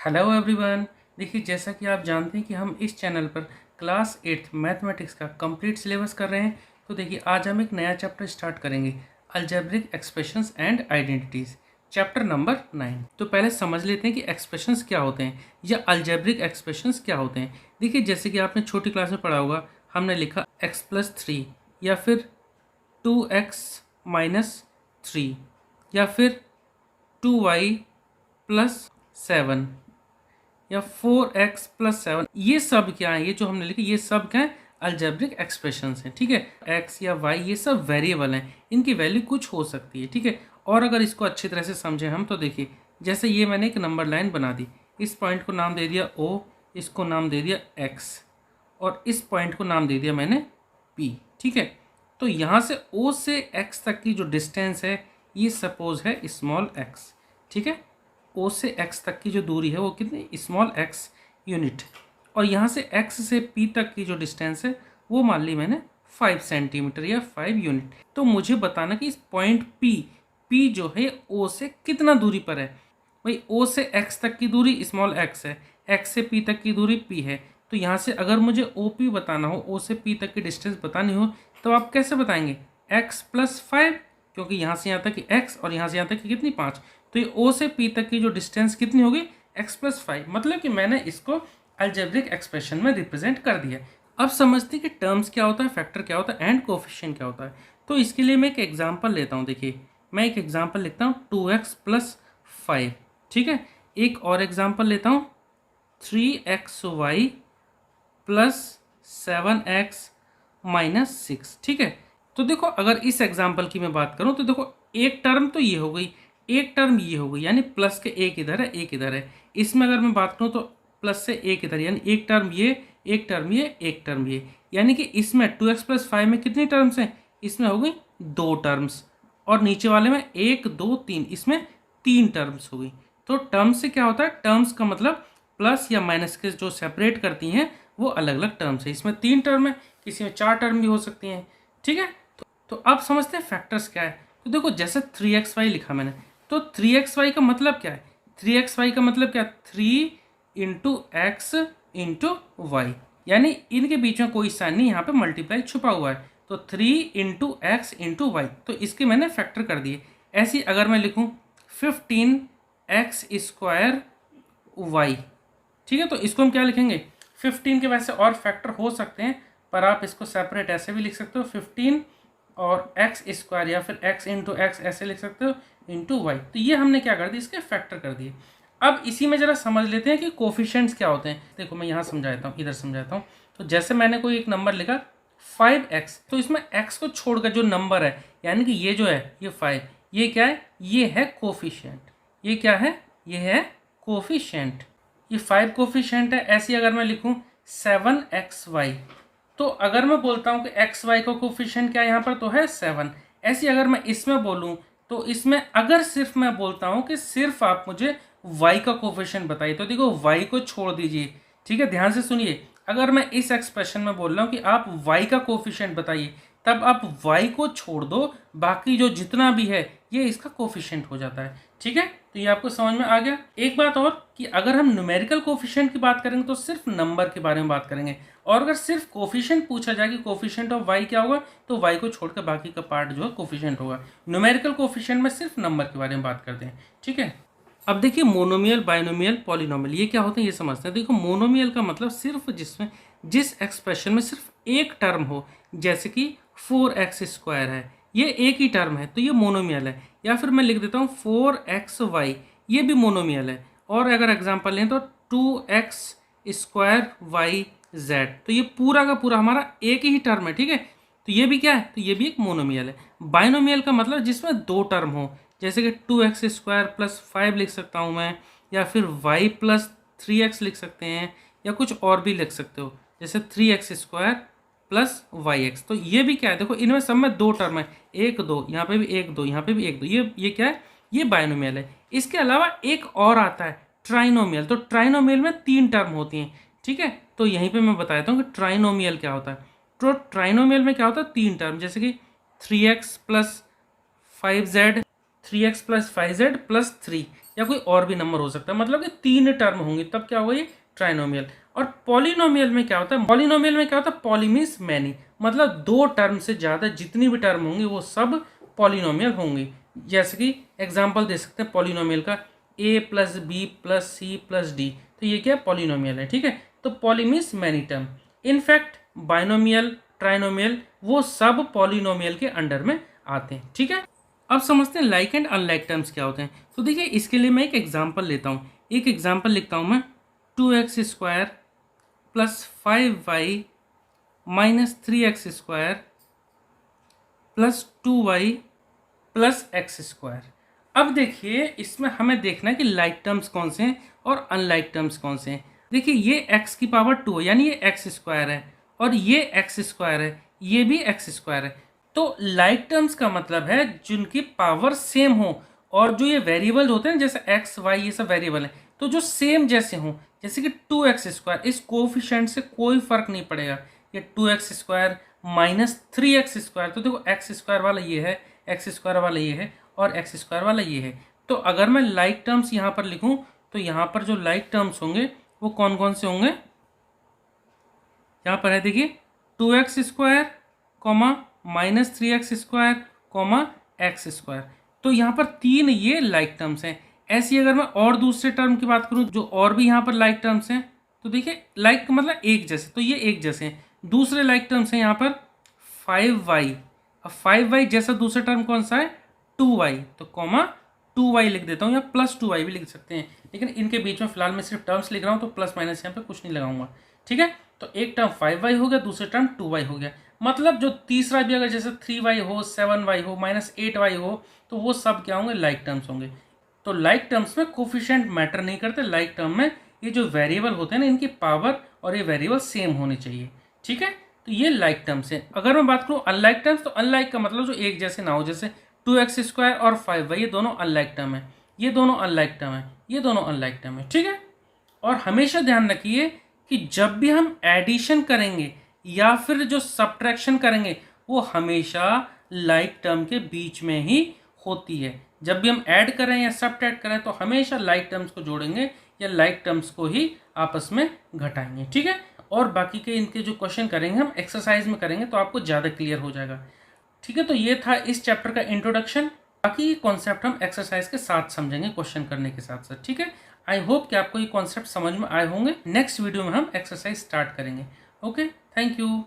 Hello everyone. देखिए, जैसा कि आप जानते हैं कि हम इस चैनल पर क्लास 8th मैथमेटिक्स का कंप्लीट सिलेबस कर रहे हैं। तो देखिए, आज हम एक नया चैप्टर स्टार्ट करेंगे, algebraic expressions and identities, chapter number 9। तो पहले समझ लेते हैं कि एक्सप्रेशंस क्या होते हैं या अलजेब्रिक एक्सप्रेशंस क्या होते हैं। देखिए, जैसे कि आपने छोटी क्लास में पढ़ा होगा, हमने लिखा x+3 या फिर 2x-3 या फिर 2y+7 या 4x+7। ये सब क्या है, ये जो हमने लिखे ये सब क्या है, अलजेब्रिक एक्सप्रेशंस हैं। ठीक है, x या y ये सब वेरिएबल हैं, इनकी वैल्यू कुछ हो सकती है। ठीक है, और अगर इसको अच्छी तरह से समझें हम तो देखिए, जैसे ये मैंने एक नंबर लाइन बना दी, इस पॉइंट को नाम दे दिया O, इसको नाम दे दिया x और इस पॉइंट को नाम दे दिया मैंने P। ठीक है, तो यहाँ से O से x तक की जो डिस्टेंस है ये सपोज है स्मॉल x। ठीक है, O से x तक की जो दूरी है वो कितनी, स्मॉल x यूनिट। और यहाँ से x से P तक की जो डिस्टेंस है वो मान ली मैंने 5 सेंटीमीटर या 5 यूनिट। तो मुझे बताना कि इस पॉइंट P जो है O से कितना दूरी पर है। भाई O से x तक की दूरी स्मॉल x है, x से P तक की दूरी P है। तो यहाँ से अगर मुझे OP बताना हो, O से P तक की डिस्टेंस बतानी हो, तो आप कैसे बताएंगे, x+5, क्योंकि यहाँ से यहाँ तक की x और यहाँ से यहाँ तक की कितनी 5। तो ये O से P तक की जो डिस्टेंस कितनी होगी, x+5। मतलब कि मैंने इसको अलजेब्रिक एक्सप्रेशन में रिप्रेजेंट कर दिया। अब समझते हैं कि टर्म्स क्या होता है, फैक्टर क्या होता है एंड कोफिशिएंट क्या होता है। तो इसके लिए मैं एक एग्जांपल लेता हूँ। देखिए, मैं एक एग्जांपल लिखता हूँ 2x+5। ठीक है, एक और एग्जांपल लेता हूँ 3xy+7x-6। ठीक है, तो देखो, अगर इस एग्जांपल की मैं बात करूं तो देखो, एक टर्म तो ये हो गई, एक टर्म ये हो गई, यानी प्लस के एक इधर है एक इधर है। इसमें अगर मैं बात करूं तो प्लस से एक इधर, यानी एक टर्म ये, एक टर्म ये, एक टर्म ये, यानी कि इसमें 2x+5 में कितनी टर्म्स हैं, इसमें हो गई 2 टर्म्स। और नीचे वाले में 1 2 3, इसमें 3 टर्म्स हो गई। तो टर्म्स से क्या होता है, टर्म्स का मतलब प्लस या माइनस के जो सेपरेट करती हैं वो अलग अलग टर्म्स है। इसमें 3 टर्म है, किसी में 4 टर्म भी हो सकती हैं। ठीक है, तो अब समझते हैं फैक्टर्स क्या है। तो देखो, जैसे 3xy लिखा मैंने, तो 3xy का मतलब क्या है, 3xy का मतलब क्या, 3 इंटू एक्स इंटू वाई, यानी इनके बीच में कोई साइन नहीं, यहाँ पे मल्टीप्लाई छुपा हुआ है। तो 3 इंटू एक्स इंटू वाई, तो इसके मैंने फैक्टर कर दिए। ऐसी अगर मैं लिखूँ 15x² ठीक है, तो इसको हम क्या लिखेंगे, 15 के वैसे और फैक्टर हो सकते हैं, पर आप इसको सेपरेट ऐसे भी लिख सकते हो, 15 और x² या फिर x इंटू एक्स ऐसे लिख सकते हो, इंटू वाई। तो ये हमने क्या कर दिया, इसके फैक्टर कर दिए। अब इसी में जरा समझ लेते हैं कि कोफिशिएंट्स क्या होते हैं। देखो, मैं यहाँ समझाता हूँ, इधर समझाता हूँ। तो जैसे मैंने कोई एक नंबर लिखा 5x, तो इसमें x को छोड़कर जो नंबर है, यानी कि ये जो है ये 5, ये क्या है, ये है कोफिशिएंट। ये क्या है, ये है कोफिशिएंट, ये 5 कोफिशिएंट है। ऐसी अगर मैं लिखूं 7xy, तो अगर मैं बोलता हूं कि xy का कोफिशिएंट क्या यहाँ पर, तो है 7। ऐसी अगर मैं इसमें बोलूं, तो इसमें अगर सिर्फ मैं बोलता हूं कि सिर्फ आप मुझे y का कोफिशिएंट बताइए, तो देखो y को छोड़ दीजिए। ठीक है, ध्यान से सुनिए, अगर मैं इस एक्सप्रेशन में बोल रहा हूं कि आप y का कोफिशिएंट बताइए, तब आप y को छोड़ दो, बाकी जो जितना भी है ये इसका कोफिशिएंट हो जाता है। ठीक है, तो ये आपको समझ में आ गया। एक बात और कि अगर हम न्यूमेरिकल कोफिशिएंट की बात करेंगे तो सिर्फ नंबर के बारे में बात करेंगे, और अगर सिर्फ कोफिशिएंट पूछा जाए कि कोफिशिएंट ऑफ y क्या होगा, तो y को छोड़कर बाकी का पार्ट जो है कोफिशिएंट होगा। न्यूमेरिकल कोफिशिएंट में सिर्फ नंबर के बारे में बात करते हैं। ठीक है, अब देखिए, मोनोमियल, बाइनोमियल, पॉलिनोमियल ये क्या होते हैं ये समझते हैं। देखो, मोनोमियल का मतलब सिर्फ जिस एक्सप्रेशन में सिर्फ एक टर्म हो, जैसे कि 4x² है, ये एक ही टर्म है, तो ये मोनोमियल है। या फिर मैं लिख देता हूँ 4xy, ये भी मोनोमियल है। और अगर एग्जांपल लें तो 2x² तो ये पूरा का पूरा हमारा एक ही टर्म है। ठीक है, तो ये भी क्या है, तो ये भी एक मोनोमियल है। बाइनोमियल का मतलब जिसमें 2 टर्म हो, जैसे कि 2x² + 5 लिख सकता हूँ मैं, या फिर y+3x लिख सकते हैं, या कुछ और भी लिख सकते हो, जैसे 3x² + yx। तो ये भी क्या है, देखो इनमें सब में 2 टर्म है, 1 2, यहाँ पे भी 1 2, यहाँ पे भी 1 2, ये क्या है, ये बाइनोमियल है। इसके अलावा एक और आता है ट्राइनोमियल। तो ट्राइनोमियल में 3 टर्म होती हैं। ठीक है, तो यहीं पे मैं बताता हूँ कि ट्राइनोमियल क्या होता है। तो ट्राइनोमियल में क्या होता है, 3 टर्म, जैसे कि 3x + 5z, 3x + 5z + 3, या कोई और भी नंबर हो सकता है, मतलब कि 3 टर्म होंगी तब क्या होगा ये ट्राइनोमियल। और पॉलिनोमियल में क्या होता है, पॉलिनोमियल में क्या होता है, पॉली मीन्स मैनी, मतलब 2 टर्म से ज़्यादा जितनी भी टर्म होंगी वो सब पॉलिनोमियल होंगी। जैसे कि एग्जाम्पल दे सकते हैं पॉलिनोमियल का, a plus B plus C plus D, तो ये क्या पॉलिनोमियल है, ठीक है। तो poly means many term. In fact binomial, trinomial वो सब पॉलिनोमियल के अंडर में आते हैं, ठीक है। अब समझते हैं लाइक एंड अनलाइक टर्म्स क्या होते हैं। तो देखिए इसके लिए मैं एक एग्जांपल लेता हूँ, एक एग्जांपल लिखता हूँ मैं, 2x² plus 5y minus 3x² plus 2y plus x²। अब देखिए इसमें हमें देखना है कि लाइक टर्म्स कौन से हैं और अनलाइक टर्म्स कौन से हैं। देखिए ये x की पावर 2 है, यानी ये x² है, और ये x² है, ये भी x² है। तो लाइक टर्म्स का मतलब है जिनकी पावर सेम हो, और जो ये वेरिएबल होते हैं जैसे x y ये सब वेरिएबल हैं, तो जो सेम जैसे हों, जैसे कि 2x², इस कोफिशिएंट से कोई फर्क नहीं पड़ेगा। ये 2x² माइनस 3x², तो देखो x² वाला ये है, x² वाला ये है, और x² वाला ये है। तो अगर मैं लाइक टर्म्स यहाँ पर लिखूं तो यहाँ पर जो लाइक टर्म्स होंगे वो कौन कौन से होंगे, यहाँ पर है देखिए 2x² comma minus 3x² comma x²। तो यहाँ पर 3 ये लाइक टर्म्स हैं। ऐसी अगर मैं और दूसरे टर्म की बात करूँ जो और भी यहाँ पर लाइक टर्म्स हैं, तो देखिए लाइक का मतलब एक जैसे, तो ये एक जैसे हैं। दूसरे लाइक टर्म्स हैं यहाँ पर 5y, अब 5y जैसा दूसरा टर्म कौन सा है 2y, तो कॉमा 2y लिख देता हूँ, या प्लस 2y भी लिख सकते हैं, लेकिन इनके बीच में फिलहाल मैं सिर्फ टर्म्स लिख रहा हूँ तो प्लस माइनस यहाँ पे कुछ नहीं लगाऊंगा, ठीक है। तो एक टर्म 5y हो गया, दूसरा टर्म 2y हो गया। मतलब जो तीसरा भी अगर जैसे 3y हो, 7y हो, माइनस 8y हो, तो वो सब क्या होंगे, लाइक टर्म्स होंगे। तो लाइक टर्म्स में कोफिशिएंट मैटर नहीं करते, लाइक टर्म में ये जो वेरिएबल होते हैं ना इनकी पावर और ये वेरिएबल सेम होने चाहिए, ठीक है। तो ये लाइक टर्म्स है। अगर मैं बात करूँ अनलाइक टर्म्स, तो अनलाइक का मतलब जो एक जैसे ना हो, जैसे 2x² और 5y ये दोनों अनलाइक टर्म है, ये दोनों अनलाइक टर्म है, ये दोनों अनलाइक टर्म है, ठीक है। और हमेशा ध्यान रखिए कि जब भी हम एडिशन करेंगे या फिर जो सब्ट्रैक्शन करेंगे वो हमेशा लाइक टर्म के बीच में ही होती है। जब भी हम ऐड करें या सब्ट्रैक्ट करें तो हमेशा लाइक टर्म्स को जोड़ेंगे या लाइक टर्म्स को ही आपस में घटाएंगे, ठीक है। और बाकी के इनके जो क्वेश्चन करेंगे हम एक्सरसाइज में करेंगे तो आपको ज़्यादा क्लियर हो जाएगा, ठीक है। तो ये था इस चैप्टर का इंट्रोडक्शन। बाकी कॉन्सेप्ट हम एक्सरसाइज के साथ समझेंगे, क्वेश्चन करने के साथ साथ, ठीक है। आई होप कि आपको ये कॉन्सेप्ट समझ में आए होंगे। नेक्स्ट वीडियो में हम एक्सरसाइज स्टार्ट करेंगे। Okay, thank you.